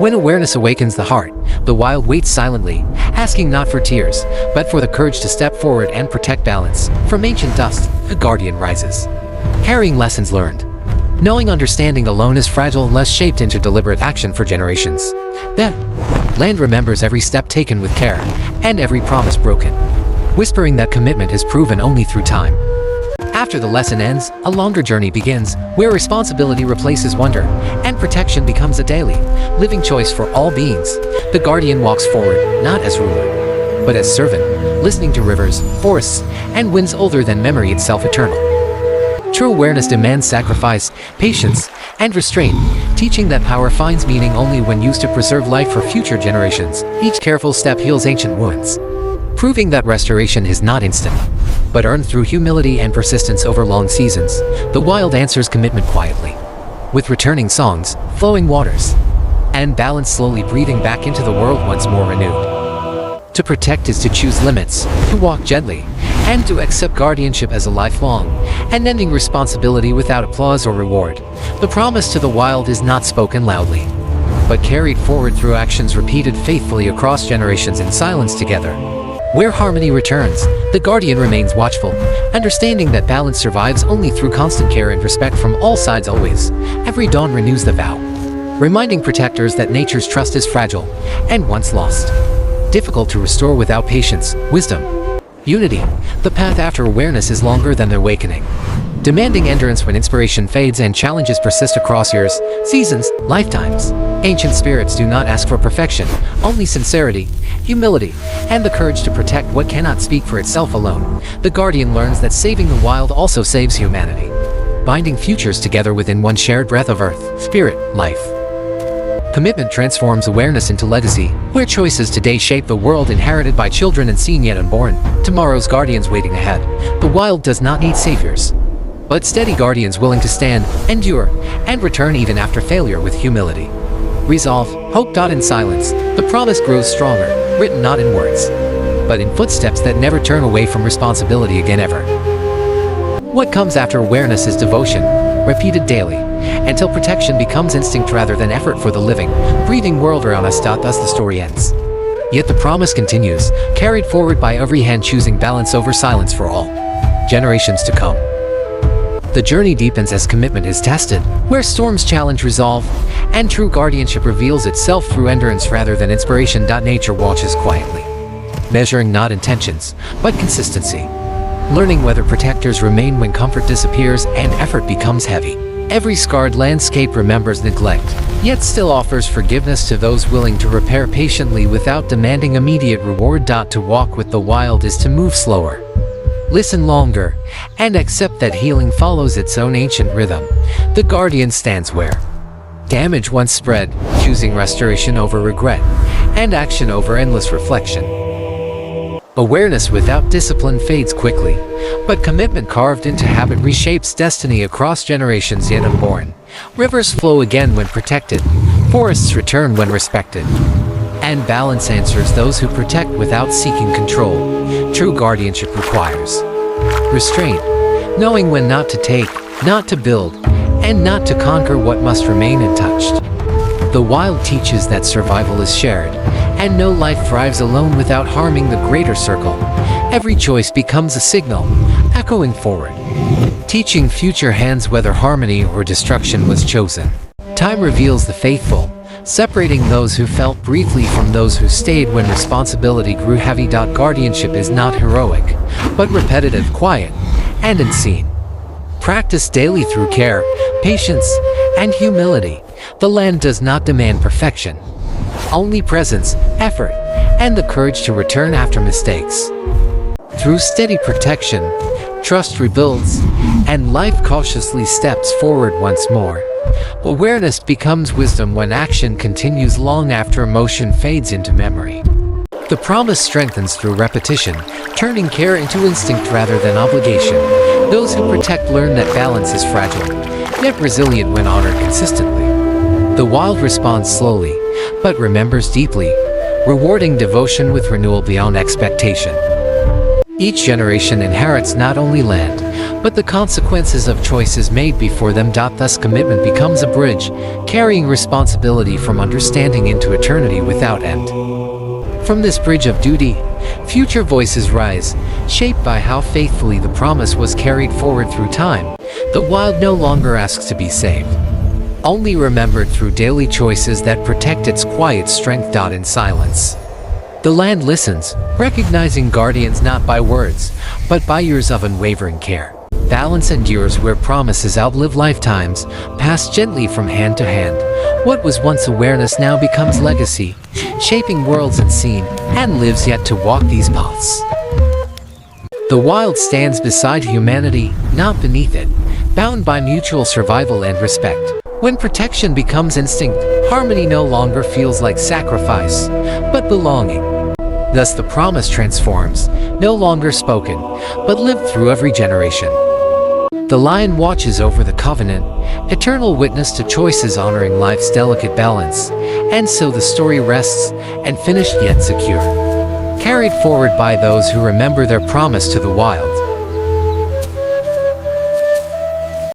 When awareness awakens the heart, the wild waits silently, asking not for tears, but for the courage to step forward and protect balance. From ancient dust, a guardian rises, carrying lessons learned, knowing understanding alone is fragile unless shaped into deliberate action for generations. Then, land remembers every step taken with care, and every promise broken, whispering that commitment is proven only through time. After the lesson ends, a longer journey begins, where responsibility replaces wonder, and protection becomes a daily, living choice for all beings. The guardian walks forward, not as ruler, but as servant, listening to rivers, forests, and winds older than memory itself eternal. True awareness demands sacrifice, patience, and restraint, teaching that power finds meaning only when used to preserve life for future generations. Each careful step heals ancient wounds, proving that restoration is not instant, but earned through humility and persistence over long seasons. The wild answers commitment quietly, with returning songs, flowing waters, and balance slowly breathing back into the world once more renewed. To protect is to choose limits, to walk gently, and to accept guardianship as a lifelong, unending responsibility without applause or reward. The promise to the wild is not spoken loudly, but carried forward through actions repeated faithfully across generations in silence together. Where harmony returns, the guardian remains watchful, understanding that balance survives only through constant care and respect from all sides always. Every dawn renews the vow, reminding protectors that nature's trust is fragile and once lost, difficult to restore without patience, wisdom, unity. The path after awareness is longer than the awakening, demanding endurance when inspiration fades and challenges persist across years, seasons, lifetimes. Ancient spirits do not ask for perfection, only sincerity, humility, and the courage to protect what cannot speak for itself alone. The guardian learns that saving the wild also saves humanity, binding futures together within one shared breath of earth, spirit, life. Commitment transforms awareness into legacy, where choices today shape the world inherited by children and seen yet unborn. Tomorrow's guardians waiting ahead. The wild does not need saviors, but steady guardians willing to stand, endure, and return even after failure with humility. Resolve, hope. In silence, the promise grows stronger, written not in words, but in footsteps that never turn away from responsibility again ever. What comes after awareness is devotion, repeated daily, until protection becomes instinct rather than effort for the living, breathing world around us. Thus the story ends. Yet the promise continues, carried forward by every hand choosing balance over silence for all generations to come. The journey deepens as commitment is tested, where storms challenge resolve, and true guardianship reveals itself through endurance rather than inspiration. Nature watches quietly, measuring not intentions, but consistency, learning whether protectors remain when comfort disappears and effort becomes heavy. Every scarred landscape remembers neglect, yet still offers forgiveness to those willing to repair patiently without demanding immediate reward. To walk with the wild is to move slower, listen longer, and accept that healing follows its own ancient rhythm. The guardian stands where damage once spread, choosing restoration over regret, and action over endless reflection. Awareness without discipline fades quickly, but commitment carved into habit reshapes destiny across generations yet unborn. Rivers flow again when protected, forests return when respected, and balance answers those who protect without seeking control. True guardianship requires restraint, knowing when not to take, not to build, and not to conquer what must remain untouched. The wild teaches that survival is shared, and no life thrives alone without harming the greater circle. Every choice becomes a signal, echoing forward, teaching future hands whether harmony or destruction was chosen. Time reveals the faithful, separating those who felt briefly from those who stayed when responsibility grew heavy. Guardianship is not heroic, but repetitive, quiet, and unseen. Practiced daily through care, patience, and humility, the land does not demand perfection, only presence, effort, and the courage to return after mistakes. Through steady protection, trust rebuilds, and life cautiously steps forward once more. Awareness becomes wisdom when action continues long after emotion fades into memory. The promise strengthens through repetition, turning care into instinct rather than obligation. Those who protect learn that balance is fragile, yet resilient when honored consistently. The wild responds slowly, but remembers deeply, rewarding devotion with renewal beyond expectation. Each generation inherits not only land, but the consequences of choices made before them. Thus commitment becomes a bridge, carrying responsibility from understanding into eternity without end. From this bridge of duty, future voices rise, shaped by how faithfully the promise was carried forward through time. The wild no longer asks to be saved, only remembered through daily choices that protect its quiet strength. In silence, the land listens, recognizing guardians not by words, but by years of unwavering care. Balance endures where promises outlive lifetimes, passed gently from hand to hand. What was once awareness now becomes legacy, shaping worlds unseen, and lives yet to walk these paths. The wild stands beside humanity, not beneath it, bound by mutual survival and respect. When protection becomes instinct, harmony no longer feels like sacrifice, but belonging. Thus the promise transforms, no longer spoken, but lived through every generation. The lion watches over the covenant, eternal witness to choices honoring life's delicate balance, and so the story rests, unfinished yet secure, carried forward by those who remember their promise to the wild.